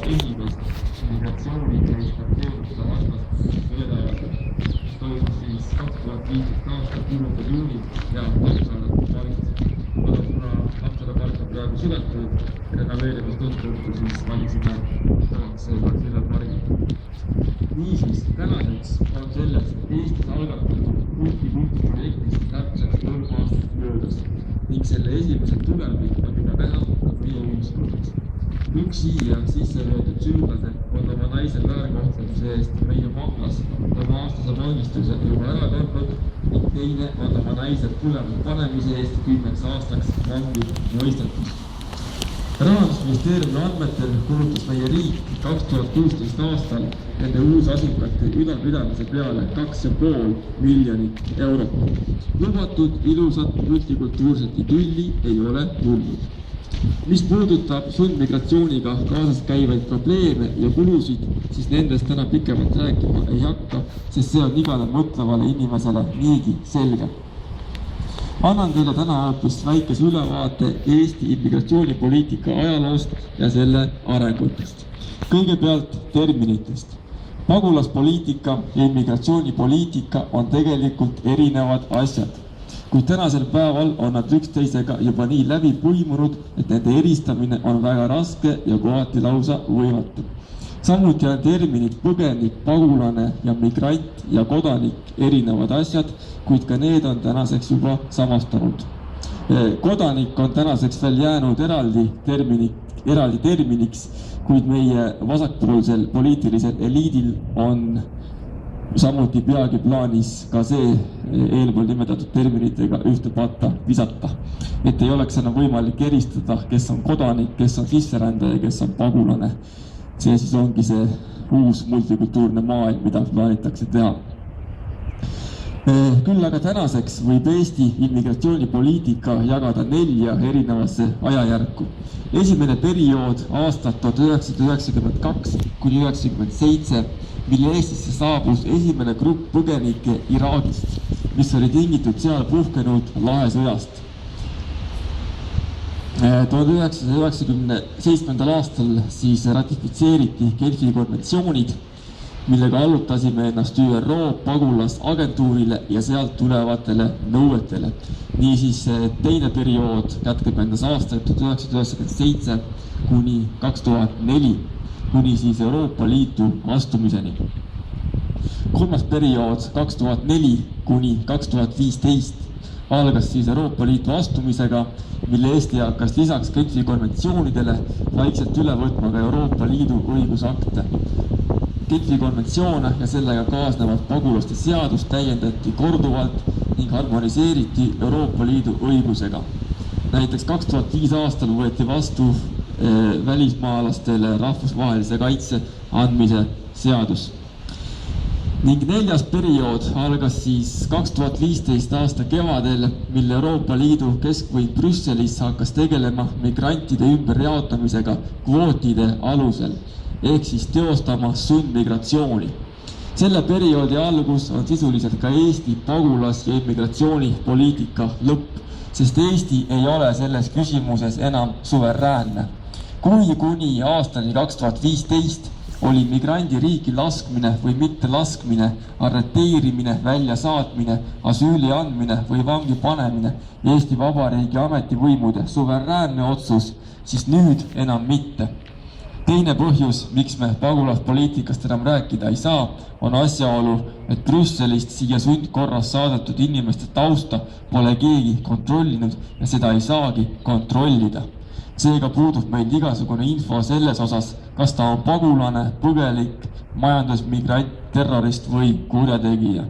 esimest migratsioonikristalt teoduste vastast ülevaade, mis toimus siis 2015 aastal 10. juunil ja Tammsaare pargis. Aga kuna Tammsaare park on praegu suletud renoveerimistööd tõttu, siis valisime tänaks seekord selle pargi. Niisiis, tänaseks on sellest Eestis algatatud punkti projektist täpselt 3 aastat möödas ning selle esimesed tulemused on juba näha ka meie ühiskonnas. Üks siia sisse löödud süüdlane on oma naise väärkohtlemise eest meie vanglas oma aastase vangistuse juba ära kandnud ning teine on oma naise põlema panemise eest 10 aastaks vangi mõistetud. Rahandusministeeriumi andmetel kulutas meie riik 2016 aastal nende uusasukate ülalpidamise peale 2,5 miljonit eurot. Lubatud ilusat multikultuurset idülli ei ole tulnud. Mis puudutab sundmigratsiooniga kaasas käivaid probleeme ja kulusid, siis nendest täna pikemalt rääkima ei hakka, sest see on igale mõtlevale inimesele niigi selge. Annan teile täna hoopis väikese ülevaate Eesti immigratsioonipoliitika ajaloost ja selle arengutest. Kõigepealt terminitest. Pagulaspoliitika ja immigratsioonipoliitika on tegelikult erinevad asjad, kuid tänasel päeval on nad üksteisega juba nii läbi põimunud, et nende eristamine on väga raske ja kohati lausa võimatu. Samuti on terminid põgenik, pagulane ja migrant ja kodanik erinevad asjad, kuid ka need on tänaseks juba samastunud. Kodanik on tänaseks veel jäänud eraldi terminiks, kuid meie vasakpoolsel poliitilisel eliidil on samuti peagi plaanis ka see eelpool nimetatud terminitega ühte patta visata. Et ei oleks enam võimalik eristada, kes on kodanik, kes on sisserändaja, kes on pagulane. See siis ongi see uus multikultuurne maailm, mida plaanitakse teha. Küll aga tänaseks võib Eesti immigratsioonipoliitika jagada 4 erinevasse ajajärku. Esimene periood aastat 1992 kuni 1997, mille Eestisse saabus esimene grupp põgenikke Iraagist, mis oli tingitud seal puhkenud lahesõjast. 1997. aastal siis ratifitseeriti Genfi konventsioonid, millega allutasime ennast ÜRO pagulasagentuurile ja sealt tulevatele nõuetele. Niisiis teine periood kätkeb endas aastat 1997 kuni 2004, kuni siis Euroopa Liitu astumiseni. Kolmas periood 2004 kuni 2015 algas siis Euroopa Liitu astumisega, mille Eesti hakkas lisaks Genfi konventsioonidele vaikselt üle võtma ka Euroopa Liidu õigusakte. Genfi konventsioone ja sellega kaasnevat pagulaste seadust täiendati korduvalt ning harmoniseeriti Euroopa Liidu õigusega. Näiteks 2005 aastal võeti vastu välismaalastele rahvusvahelise kaitse andmise seadus. Ning 4. periood algas siis 2015 aasta kevadel, mille Euroopa Liidu keskvõim Brüsselis hakkas tegelema migrantide ümberjaotamisega kvootide alusel, ehk siis teostama sundmigratsiooni. Selle perioodi algus on sisuliselt ka Eesti pagulas- ja immigratsioonipoliitika lõpp, sest Eesti ei ole selles küsimuses enam suveräänne. Kuni aastani 2015 oli migrandi riiki laskmine või mitte laskmine, arreteerimine, väljasaatmine, asüüli andmine või vangi panemine Eesti Vabariigi ametivõimude suveräänne otsus, siis nüüd enam mitte. Teine põhjus, miks me pagulaspoliitikast enam rääkida ei saa, on asjaolu, et Brüsselist siia sundkorras saadetud inimeste tausta pole keegi kontrollinud ja seda ei saagi kontrollida. Seega puudub meil igasugune info selles osas, kas ta on pagulane, põgelik, majandusmigrant, terrorist või kurjategija.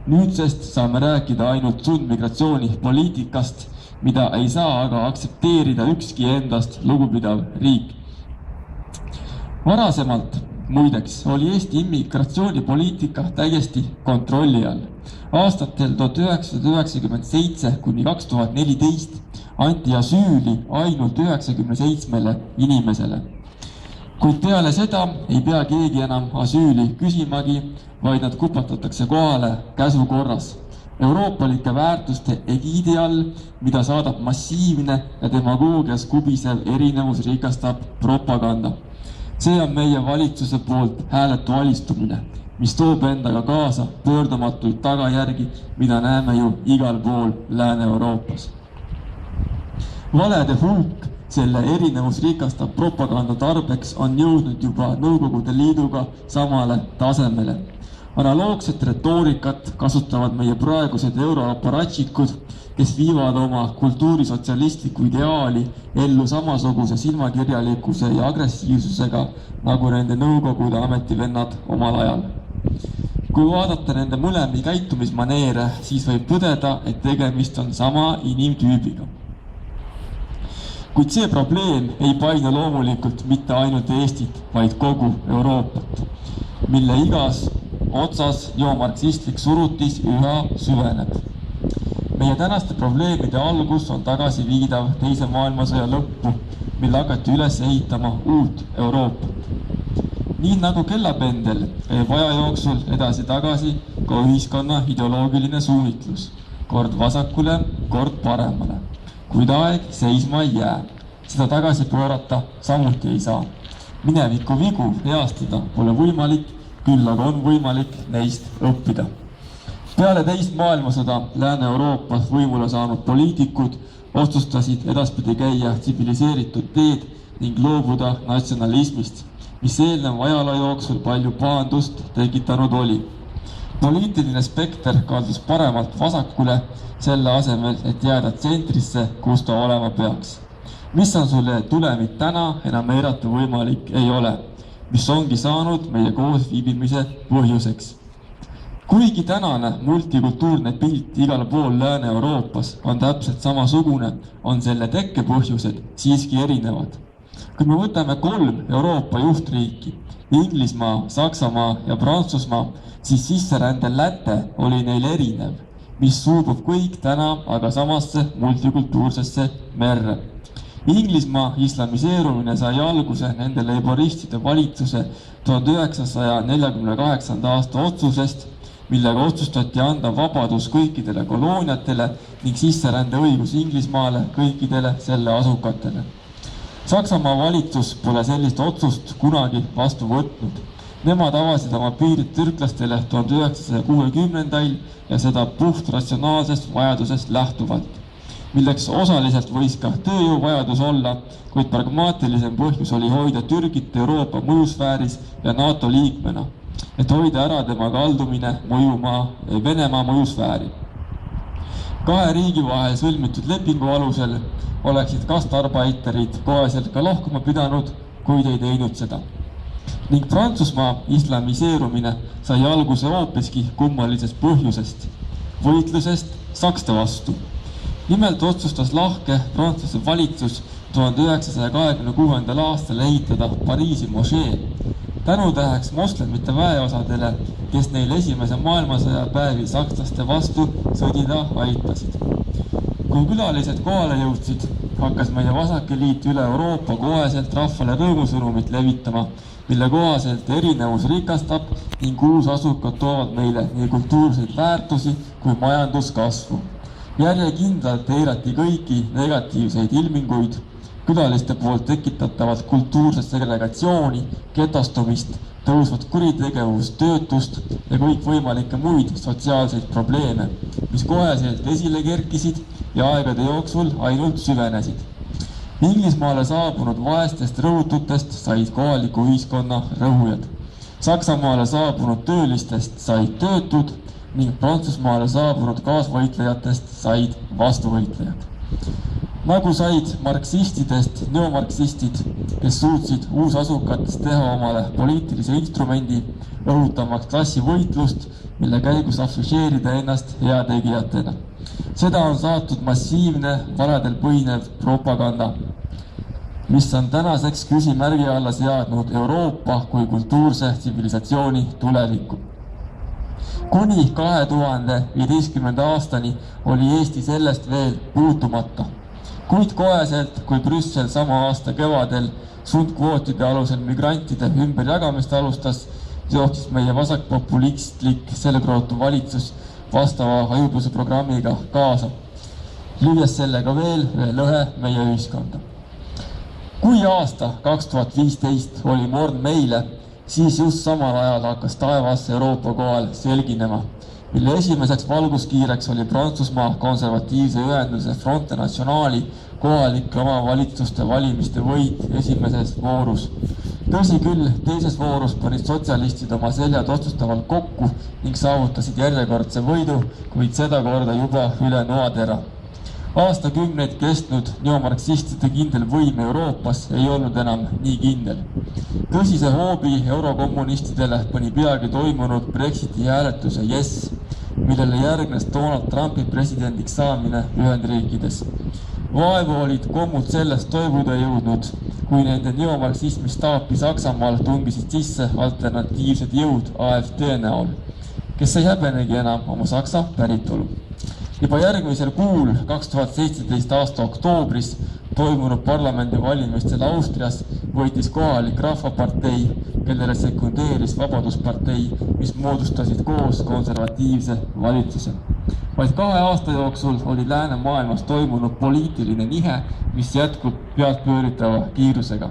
Nüüdsest saame rääkida ainult sundmigratsioonipoliitikast, mida ei saa aga aktsepteerida ükski endast lugupidav riik. Varasemalt, muideks, oli Eesti immigratsioonipoliitika täiesti kontrolli all. Aastatel 1997 kuni 2014 anti asüüli ainult 97 inimesele. Kuid peale seda ei pea keegi enam asüüli küsimagi, vaid nad kupatatakse kohale käsukorras. Euroopalike väärtuste egiidi all, mida saadab massiivne ja demagoogias kubisev erinevus rikastab propaganda. See on meie valitsuse poolt hääletu alistumine, mis toob endaga kaasa pöördumatuid tagajärgi, mida näeme ju igal pool Lääne-Euroopas. Valede hulk selle erinevusrikastab propaganda tarbeks on jõudnud juba Nõukogude Liiduga samale tasemele. Analoogset retoorikat kasutavad meie praegused euroaparatšikud, kes viivad oma kultuurisotsialistliku ideaali ellu samasuguse silmakirjalikkuse ja agressiivsusega, nagu nende Nõukogude ametivennad omal ajal. Kui vaadata nende mõlemi käitumismaneere, siis võib tõdeda, et tegemist on sama inimtüübiga. Kuid see probleem ei paina loomulikult mitte ainult Eestit, vaid kogu Euroopat, mille igas otsas geomarksistlik surutis üha süveneb. Meie tänaste probleemide algus on tagasi viidav teise maailmasõja lõppu, mil hakati üles ehitama uut Euroopat. Nii nagu kellapendel käib aja jooksul edasi-tagasi ka ühiskonna ideoloogiline suunitlus, kord vasakule, kord paremale. Kuid aeg seisma ei jää. Seda tagasi pöörata samuti ei saa. Mineviku vigu heastada pole võimalik, küll aga on võimalik neist õppida. Peale teist maailmasõda Lääne-Euroopas võimule saanud poliitikud otsustasid edaspidi käia tsiviliseeritud teed ning loobuda natsionalismist, mis eelneva ajaloo jooksul palju pahandust tekitanud oli. Poliitiline spekter kaldus paremalt vasakule, selle asemel, et jääda tsentrisse, kus ta olema peaks. Mis on sulle tulemid täna, enam eirata võimalik ei ole, mis ongi saanud meie koos viibimise põhjuseks. Kuigi tänane multikultuurne pilt igal pool Lääne-Euroopas on täpselt samasugune, on selle tekke põhjused siiski erinevad. Kui me võtame 3 Euroopa juhtriiki, Inglismaa, Saksamaa ja Prantsusmaa, siis sisserände läte oli neil erinev, mis suubub kõik täna aga samasse multikultuursesse merre. Inglismaa islamiseerumine sai alguse nende leiboristide valitsuse 1948. aasta otsusest, millega otsustati anda vabadus kõikidele kolooniatele ning sisserände õigus Inglismaale kõikidele selle asukatele. Saksamaa valitsus pole sellist otsust kunagi vastu võtnud. Nemad avasid oma piirid türklastele 1960. ja seda puht ratsionaalsest vajadusest lähtuvalt, milleks osaliselt võis ka tööjõuvajadus olla, kuid pragmaatilisem põhjus oli hoida Türgit Euroopa mõjusfääris ja NATO liikmena, et hoida ära tema kaldumine Venemaa mõjusfääri. 2 riigi vahel sõlmitud lepingu alusel oleksid gastarbeiterid koheselt ka lahkuma pidanud, kuid ei teinud seda. Ning Prantsusmaa islamiseerumine sai alguse hoopiski kummalisest põhjusest, võitlusest sakste vastu. Nimelt otsustas lahke Prantsuse valitsus 1926. aastal ehitada Pariisi mošee, tänutäheks moslemite väeosadele, kes neil esimese maailmasõja päevi sakslaste vastu sõdida aitasid. Kui külalised kohale jõudsid, hakkas meie vasakeliit üle Euroopa koheselt rahvale rõõmusõnumit levitama, mille kohaselt erinevus rikastab ning uusasukad toovad meile nii kultuurseid väärtusi kui majanduskasvu. Järjekindlalt eirati kõiki negatiivseid ilminguid, külaliste poolt tekitatavat kultuurset segregatsiooni, getostumist, tõusvat kuritegevust, töötust ja kõikvõimalikke muid sotsiaalseid probleeme, mis koheselt esile kerkisid ja aegade jooksul ainult süvenesid. Inglismaale saabunud vaestest rõhututest said kohaliku ühiskonna rõhujad. Saksamaale saabunud töölistest said töötud ning Prantsusmaale saabunud kaasvõitlejatest said vastuvõitlejad. Nagu said marksistidest neomarksistid, kes suutsid uusasukatest teha omale poliitilise instrumendi, õhutamaks klassivõitlust, mille käigus afišeerida ennast heategijatena. Seda on saatnud massiivne valedel põhinev propaganda, mis on tänaseks küsimärgi alla seadnud Euroopa kui kultuurse tsivilisatsiooni tulevikku. Kuni 2015. aastani oli Eesti sellest veel puutumata. Kuid koheselt, kui Brüssel sama aasta kevadel sundkvootide alusel migrantide ümberjagamist alustas, jooksis meie vasakpopulistlik selgrootu valitsus vastava ajutluse programmiga kaasa, lüües sellega veel ühe lõhe meie ühiskonda. kui aasta 2015 oli morn meile, siis just samal ajal hakkas taevas Euroopa kohal selginema, mille esimeseks valguskiireks oli Prantsusmaa konservatiivse ühenduse Front Nationali kohalike omavalitsuste valimiste võit esimeses voorus. Tõsi küll, teises voorus panid sotsialistid oma seljad otsustavalt kokku ning saavutasid järjekordse võidu, kuid seda korda juba üle noatera. Aastakümneid kestnud neomarksistide kindel võim Euroopas ei olnud enam nii kindel. Tõsise hoobi eurokommunistidele pani peagi toimunud Brexiti hääletuse yes, millele järgnes Donald Trumpi presidendiks saamine Ühendriikides. Vaevu olid kommud sellest toibuda jõudnud, kui nende neomarksismi staapi Saksamaal tungisid sisse alternatiivsed jõud AfD näol, kes ei häbenegi enam oma saksa päritolu. Juba järgmisel kuul 2017 aasta oktoobris toimunud parlamendivalimistel Austrias võitis kohalik rahvapartei, kellele sekundeeris Vabaduspartei, mis moodustasid koos konservatiivse valitsuse. Vaid 2 aasta jooksul oli läänemaailmas toimunud poliitiline nihe, mis jätkub pealtpööritava kiirusega.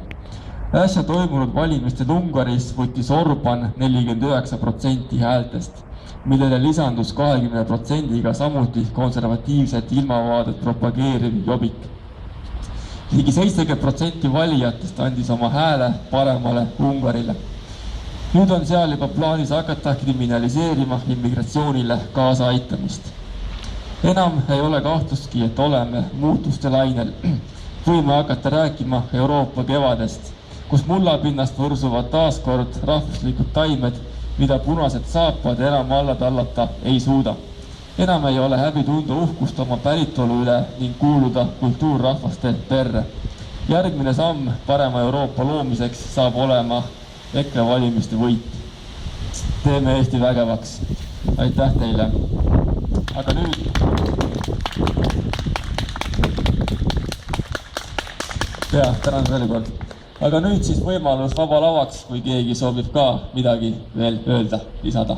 Äsja toimunud valimistel Ungaris võttis Orban 49% häältest, millele lisandus 20%-ga samuti konservatiivset ilmavaadet propageeriv Jobbik. Ligi 70% valijatest andis oma hääle paremale Ungarile. Nüüd on seal juba plaanis hakata kriminaliseerima immigratsioonile kaasa aitamist. Enam ei ole kahtlustki, et oleme muutuste lainel. Võime hakata rääkima Euroopa kevadest, kus mullapinnast võrsuvad taaskord rahvuslikud taimed, mida punased saapad enam alla tallata ei suuda. Enam ei ole häbi tunda uhkust oma päritolu üle ning kuuluda kultuurrahvaste perre. Järgmine samm parema Euroopa loomiseks saab olema EKRE valimiste võit. Teeme Eesti vägevaks. Aitäh teile. Aga nüüd tänan veel kord. Aga nüüd siis võimalus vaba lavaks, kui keegi soovib ka midagi veel öelda, lisada.